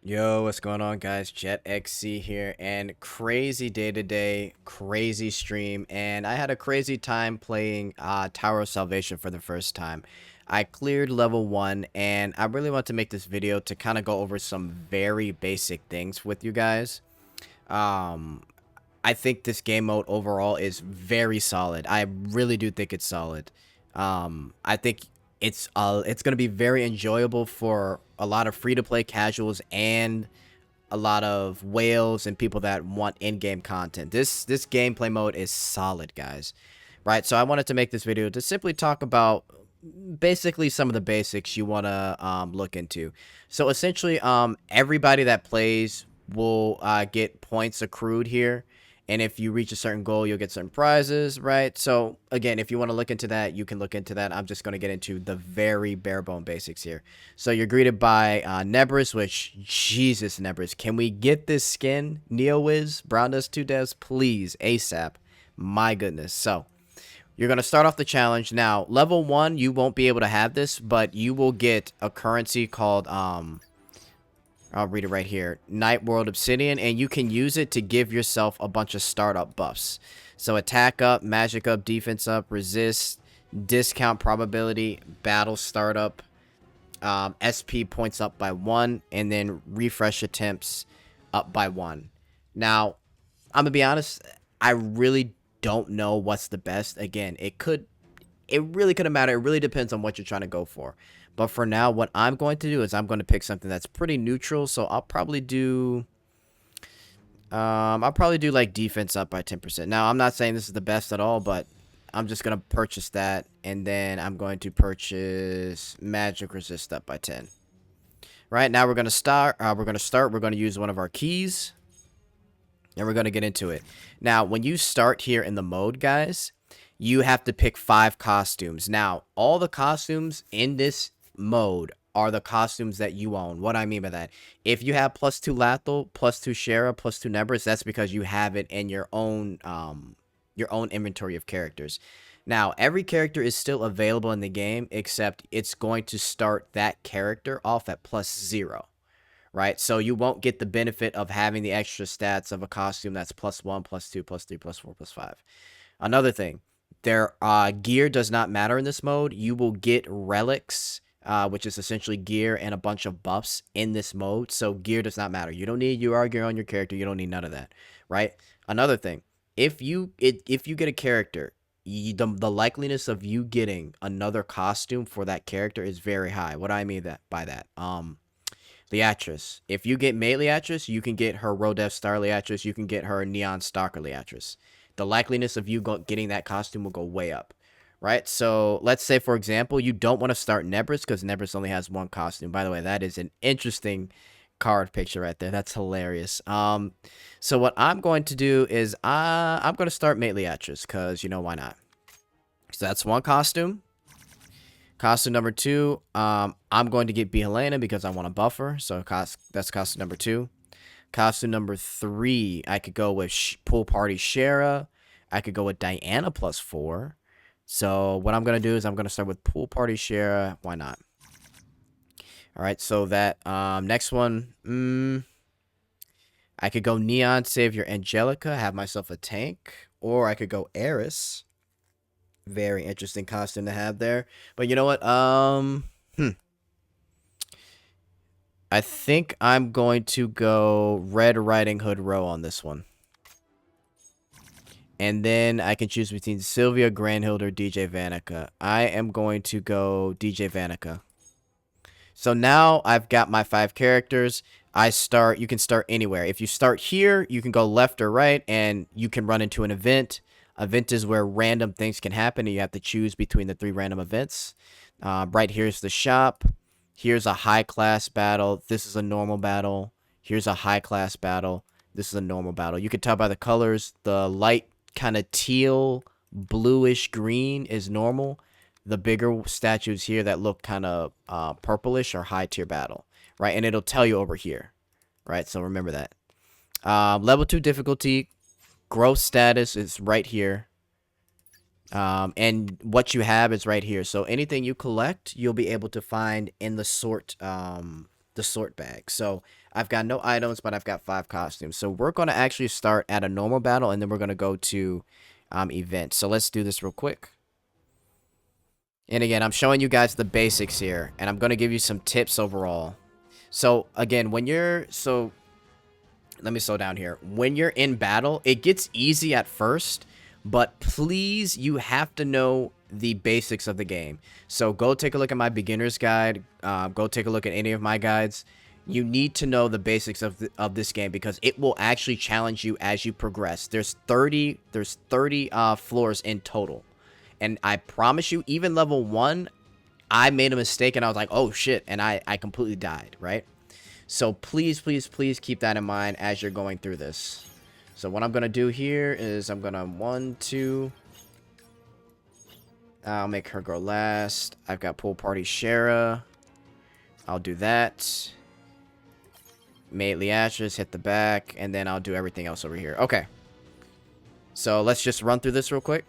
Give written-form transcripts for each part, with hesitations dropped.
Yo, what's going on, guys? Jet XC here, and crazy day today, crazy stream, and I had a crazy time playing Tower of Salvation for the first time. I cleared level 1, and I really want to make this video to kind of go over some very basic things with you guys. Um, I think this game mode overall is very solid. I really do think it's solid. I think it's gonna be very enjoyable for a lot of free to play casuals and a lot of whales and people that want in-game content. This gameplay mode is solid, guys. Right? So I wanted to make this video to simply talk about basically some of the basics you want to look into. So essentially everybody that plays will get points accrued here, and if you reach a certain goal you'll get certain prizes, right? So again, if you want to look into that, you can look into that. I'm just going to get into the very bare bone basics here. So you're greeted by Nebris, which, Jesus, Nebris, can we get this skin? NeoWiz, BrownDust2 devs, please, ASAP. My goodness. So you're going to start off the challenge. Now, level 1, you won't be able to have this, but you will get a currency called, I'll read it right here, Night World Obsidian, and you can use it to give yourself a bunch of startup buffs. So attack up, magic up, defense up, resist, discount probability, battle startup, SP points up by 1, and then refresh attempts up by 1. Now, I'm going to be honest, I really don't know what's the best. Again, it really couldn't matter. It really depends on what you're trying to go for. But for now, what I'm going to do is I'm going to pick something that's pretty neutral. So I'll probably do like defense up by 10%. Now, I'm not saying this is the best at all, but I'm just going to purchase that, and then I'm going to purchase magic resist up by 10. Right now we're going to start we're going to use one of our keys, and we're going to get into it. Now, when you start here in the mode, guys, you have to pick 5 costumes. Now, all the costumes in this mode are the costumes that you own. What I mean by that, if you have +2 Lathel, +2 Shara, +2 Nebris, that's because you have it in your own inventory of characters. Now, every character is still available in the game, except it's going to start that character off at +0. Right? So you won't get the benefit of having the extra stats of a costume that's +1, +2, +3, +4, +5. Another thing, their gear does not matter in this mode. You will get relics, which is essentially gear and a bunch of buffs in this mode. So gear does not matter. You don't need UR gear on your character. You don't need none of that, right? Another thing, if you get a character, the likeliness of you getting another costume for that character is very high. What do I mean by that? Leatrice. If you get Mate Leatrice, you can get her Rodef Star Leatrice. You can get her Neon Stalker Leatrice. The likeliness of you getting that costume will go way up, right? So let's say, for example, you don't want to start Nebris because Nebris only has 1 costume. By the way, that is an interesting card picture right there. That's hilarious. So what I'm going to do is I'm going to start Mate Leatrice because, why not? So that's 1 costume. Costume number 2, I'm going to get B. Helena because I want a buffer. So that's costume number 2. Costume number 3, I could go with Pool Party Shara. I could go with Diana +4. So what I'm going to do is I'm going to start with Pool Party Shara. Why not? All right, so that next one, I could go Neon Savior Angelica, have myself a tank. Or I could go Eris. Very interesting costume to have there. But you know what? I think I'm going to go Red Riding Hood Row on this one. And then I can choose between Sylvia, Grandhild, or DJ Vanica. I am going to go DJ Vanica. So now I've got my 5 characters. You can start anywhere. If you start here, you can go left or right, and you can run into an event. Event is where random things can happen, and you have to choose between the 3 random events. Right here's the shop. Here's a high-class battle. This is a normal battle. Here's a high-class battle. This is a normal battle. You can tell by the colors. The light kind of teal, bluish green is normal. The bigger statues here that look kind of purplish are high-tier battle, right? And it'll tell you over here, right? So remember that. Level 2 difficulty. Growth status is right here. And what you have is right here. So anything you collect, you'll be able to find in the sort bag. So I've got no items, but I've got 5 costumes. So we're going to actually start at a normal battle, and then we're going to go to events. So let's do this real quick. And again, I'm showing you guys the basics here, and I'm going to give you some tips overall. So again, let me slow down here. When you're in battle, it gets easy at first, but please, you have to know the basics of the game. So go take a look at my beginner's guide. Go take a look at any of my guides. You need to know the basics of this game because it will actually challenge you as you progress. There's 30 floors in total. And I promise you, even level 1, I made a mistake and I was like, oh shit, and I completely died, right? So please, please, please keep that in mind as you're going through this. So what I'm going to do here is I'm going to 1, 2. I'll make her go last. I've got pool party Shara. I'll do that. Mate Leatrice, hit the back, and then I'll do everything else over here. Okay. So let's just run through this real quick.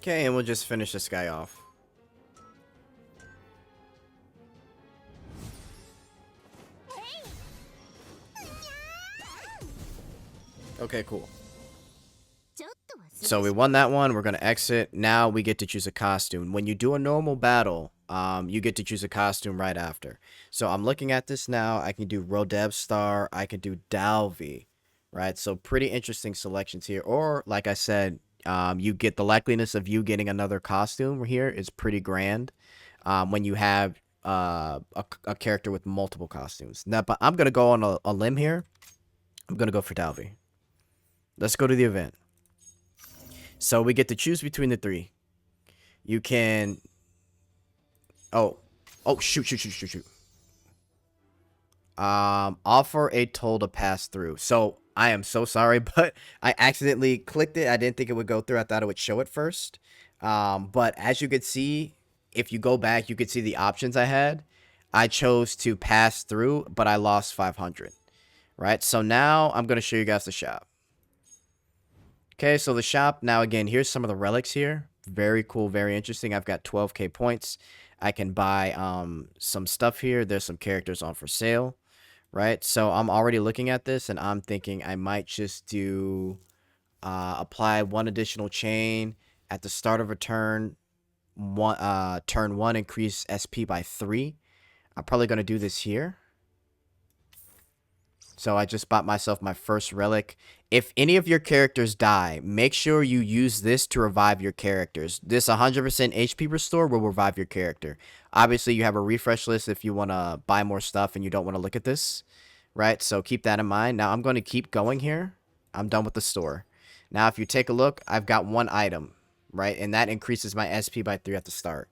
Okay, and we'll just finish this guy off. Okay, cool. So we won that one. We're going to exit. Now we get to choose a costume. When you do a normal battle, you get to choose a costume right after. So I'm looking at this now. I can do BrownDust2. I can do Dalvi, right? So pretty interesting selections here. Or, like I said, you get the likeliness of you getting another costume here is pretty grand when you have a character with multiple costumes. Now, but I'm going to go on a limb here. I'm going to go for Dalvi. Let's go to the event. So we get to choose between the 3. You can... Oh, shoot. Offer a toll to pass through. So I am so sorry, but I accidentally clicked it. I didn't think it would go through. I thought it would show it first. But as you could see, if you go back, you could see the options I had. I chose to pass through, but I lost 500. Right? So now I'm going to show you guys the shop. Okay, so the shop, now again, here's some of the relics here. Very cool, very interesting. I've got 12k points. I can buy some stuff here. There's some characters on for sale, right? So I'm already looking at this, and I'm thinking I might just do apply 1 additional chain at the start of a turn. Turn 1, increase SP by 3. I'm probably going to do this here. So I just bought myself my first relic. If any of your characters die, make sure you use this to revive your characters. This 100% HP restore will revive your character. Obviously, you have a refresh list if you want to buy more stuff and you don't want to look at this, right? So keep that in mind. Now I'm going to keep going here. I'm done with the store. Now, if you take a look, I've got 1 item, right? And that increases my SP by 3 at the start.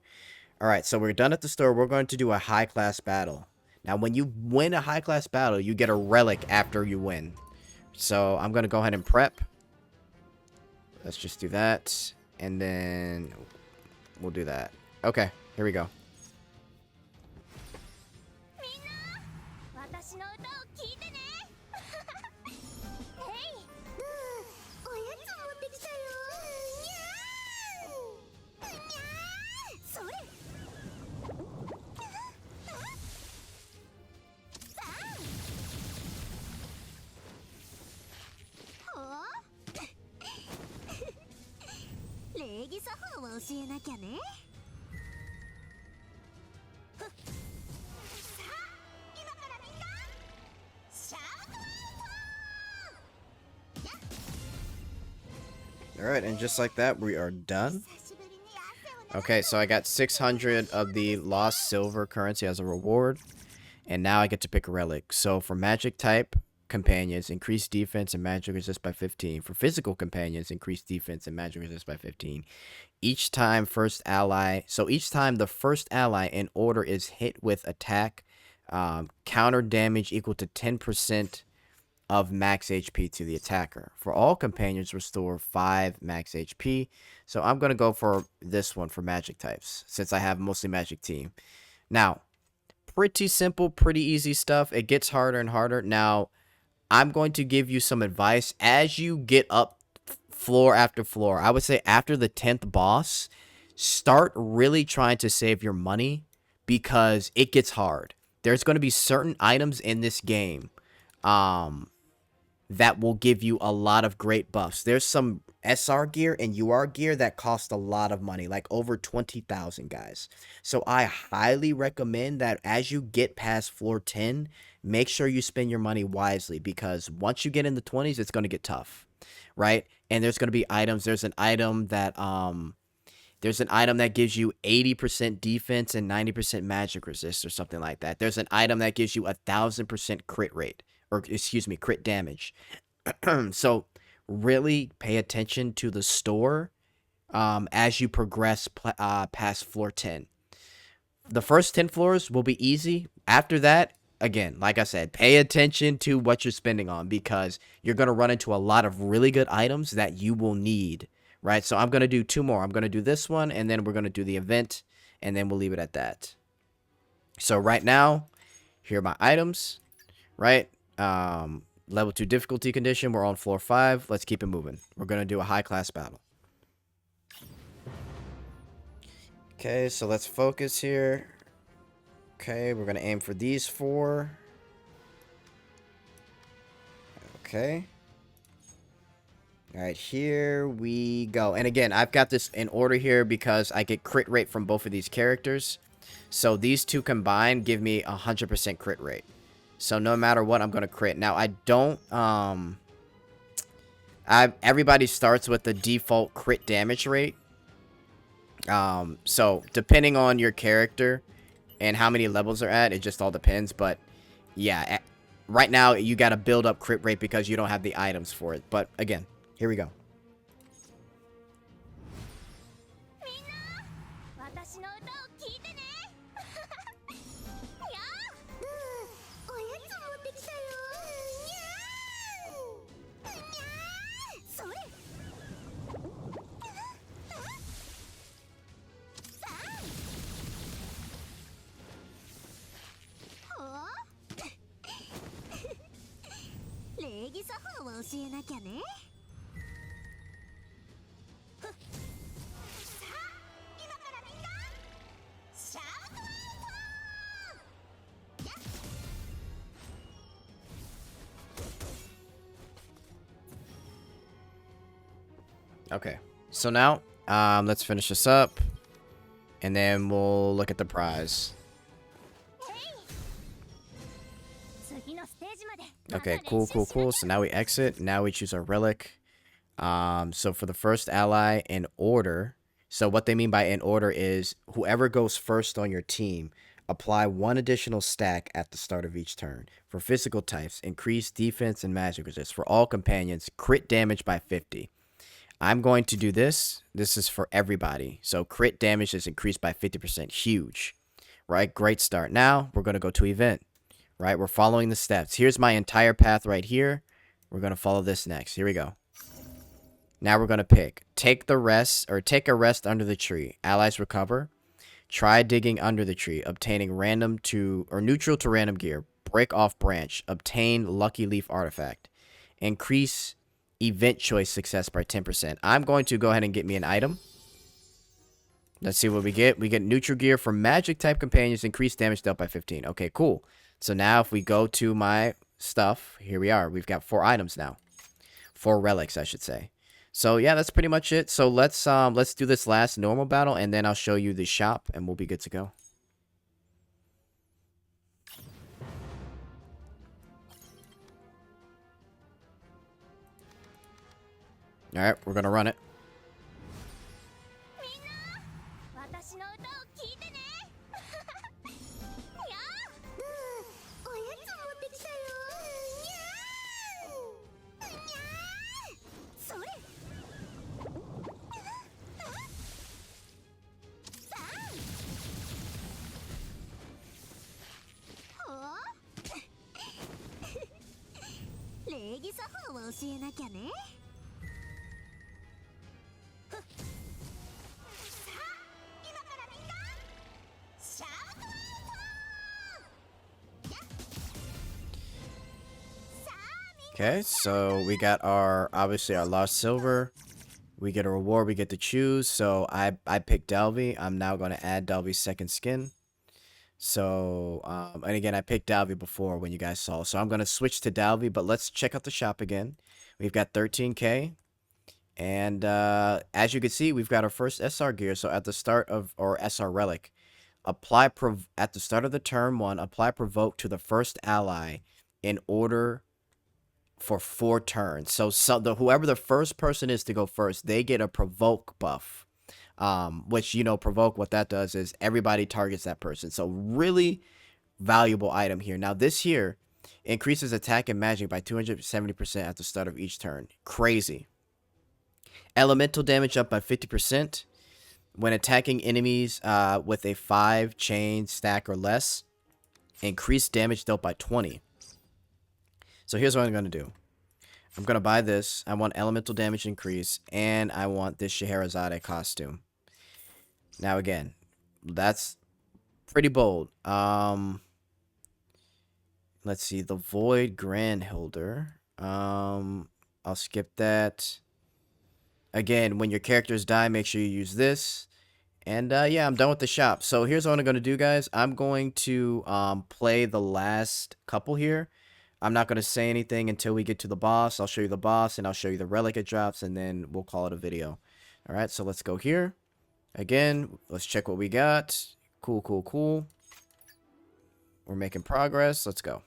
All right, so we're done at the store. We're going to do a high-class battle. Now, when you win a high-class battle, you get a relic after you win. So, I'm going to go ahead and prep. Let's just do that. And then we'll do that. Okay, here we go. Alright, and just like that, we are done. Okay, so I got 600 of the lost silver currency as a reward. And now I get to pick a relic. So for magic type, companions, increase defense and magic resist by 15. For physical companions, increase defense and magic resist by 15. Each time the first ally in order is hit with attack, counter damage equal to 10% of max HP to the attacker. For all companions, restore 5 max HP. So I'm going to go for this one for magic types, since I have mostly magic team. Now, pretty simple, pretty easy stuff. It gets harder and harder. Now, I'm going to give you some advice as you get up floor after floor. I would say after the 10th boss, start really trying to save your money because it gets hard. There's going to be certain items in this game that will give you a lot of great buffs. There's some SR gear and UR gear that cost a lot of money, like over 20,000, guys. So I highly recommend that as you get past floor 10, make sure you spend your money wisely, because once you get in the 20s, it's going to get tough, right? And there's going to be items. There's an item that gives you 80% defense and 90% magic resist or something like that. There's an item that gives you 1,000% crit rate, or excuse me, crit damage. So really pay attention to the store as you progress past floor 10. The first 10 floors will be easy. After that, again, like I said, pay attention to what you're spending on, because you're going to run into a lot of really good items that you will need, right? So I'm going to do 2 more. I'm going to do this one, and then we're going to do the event, and then we'll leave it at that. So right now, here are my items, right? Level 2 difficulty condition. We're on floor 5. Let's keep it moving. We're going to do a high class battle. Okay, so let's focus here. Okay, we're going to aim for these 4. Okay. All right, here we go. And again, I've got this in order here because I get crit rate from both of these characters. So these 2 combined give me 100% crit rate. So no matter what, I'm going to crit. Now, I don't... everybody starts with the default crit damage rate. So depending on your character and how many levels they're at, it just all depends. But yeah, right now you got to build up crit rate because you don't have the items for it. But again, here we go. Okay, so now let's finish this up, and then we'll look at the prize. Okay, cool. So now we exit. Now we choose our relic. So for the first ally in order, so what they mean by in order is whoever goes first on your team, apply 1 additional stack at the start of each turn. For physical types, increase defense and magic resist. For all companions, crit damage by 50. I'm going to do this. This is for everybody. So crit damage is increased by 50%. Huge, right? Great start. Now we're going to go to event, right? We're following the steps. Here's my entire path right here. We're going to follow this next. Here we go. Now we're going to pick. Take a rest under the tree. Allies recover. Try digging under the tree. Obtaining neutral to random gear. Break off branch. Obtain lucky leaf artifact. Increase event choice success by 10%. I'm going to go ahead and get me an item. Let's see what we get. We get neutral gear for magic type companions. Increased damage dealt by 15. Okay, cool. So now if we go to my stuff, here we are. We've got 4 items now. 4 relics, I should say. So yeah, that's pretty much it. So let's do this last normal battle, and then I'll show you the shop, and we'll be good to go. All right, we're gonna run it. Okay, so we got our, obviously our lost silver. We get a reward, we get to choose. So I picked Delvy. I'm now going to add Delvy's second skin. So, and again, I picked Dalvy before when you guys saw. So I'm going to switch to Dalvy, but let's check out the shop again. We've got 13K. And as you can see, we've got our first SR gear. So at the start of, or SR relic, at the start of the turn 1, apply provoke to the first ally in order for 4 turns. So whoever the first person is to go first, they get a provoke buff. Which, you know, provoke, what that does is everybody targets that person. So really valuable item here. Now this here increases attack and magic by 270% at the start of each turn. Crazy. Elemental damage up by 50% when attacking enemies with a 5 chain stack or less. Increased damage dealt by 20. So here's what I'm going to do. I'm going to buy this. I want elemental damage increase, and I want this Scheherazade costume. Now again, that's pretty bold. Let's see, the Void Grandholder. I'll skip that. Again, when your characters die, make sure you use this. And yeah, I'm done with the shop. So here's what I'm going to do, guys. I'm going to play the last couple here. I'm not going to say anything until we get to the boss. I'll show you the boss, and I'll show you the relic it drops, and then we'll call it a video. All right, so let's go here. Again, let's check what we got. Cool, cool, cool. We're making progress. Let's go.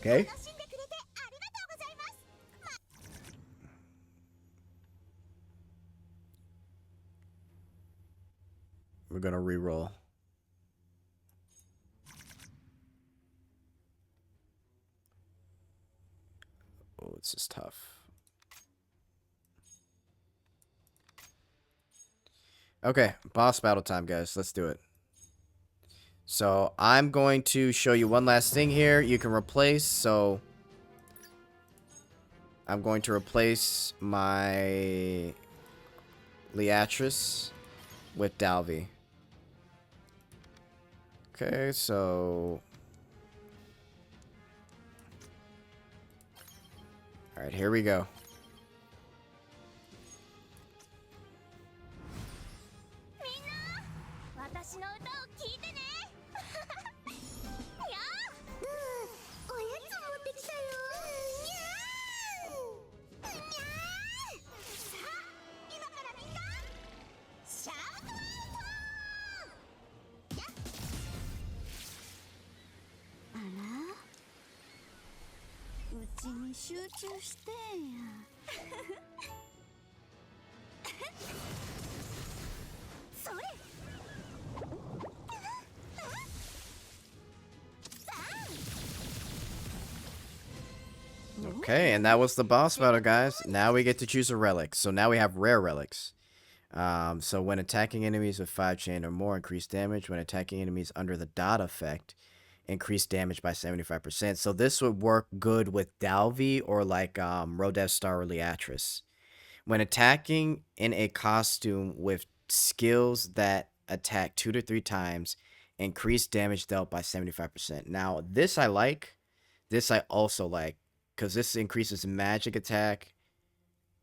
Okay. We're going to reroll. Oh, this is tough. Okay, boss battle time, guys. Let's do it. So I'm going to show you one last thing here. You can replace. So I'm going to replace my Leatrice with Dalvy. Okay, so all right, here we go. Okay, and that was the boss battle, guys. Now we get to choose a relic. So now we have rare relics. So when attacking enemies with 5 chain or more, increase damage. When attacking enemies under the dot effect, increase damage by 75%. So this would work good with Dalvy or like BrownDust2 or Leatrice. When attacking in a costume with skills that attack 2 to 3 times, increase damage dealt by 75%. Now, this I like. This I also like, because this increases magic attack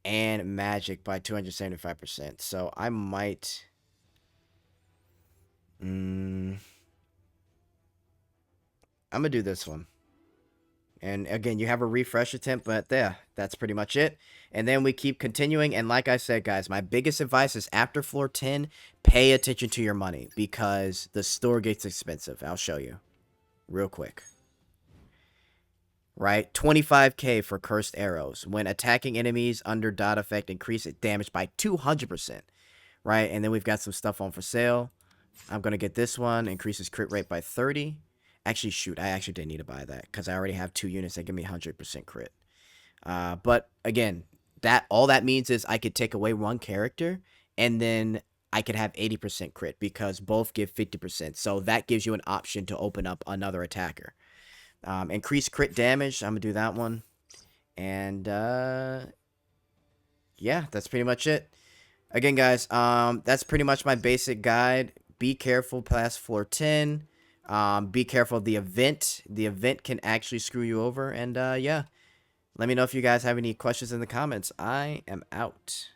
and magic by 275%. So I might... I'm going to do this one. And again, you have a refresh attempt, but yeah, that's pretty much it. And then we keep continuing. And like I said, guys, my biggest advice is after floor 10, pay attention to your money, because the store gets expensive. I'll show you real quick. right? 25k for cursed arrows. When attacking enemies under dot effect, increase it damage by 200%, right? And then we've got some stuff on for sale. I'm going to get this one. Increases crit rate by 30. Actually, shoot, I actually didn't need to buy that because I already have 2 units that give me 100% crit. But again, all that means is I could take away one character and then I could have 80% crit because both give 50%. So that gives you an option to open up another attacker. Increase crit damage. I'm going to do that one. And yeah, that's pretty much it. Again, guys, that's pretty much my basic guide. Be careful past floor 10. Be careful of the event. The event can actually screw you over. And yeah, let me know if you guys have any questions in the comments. I am out.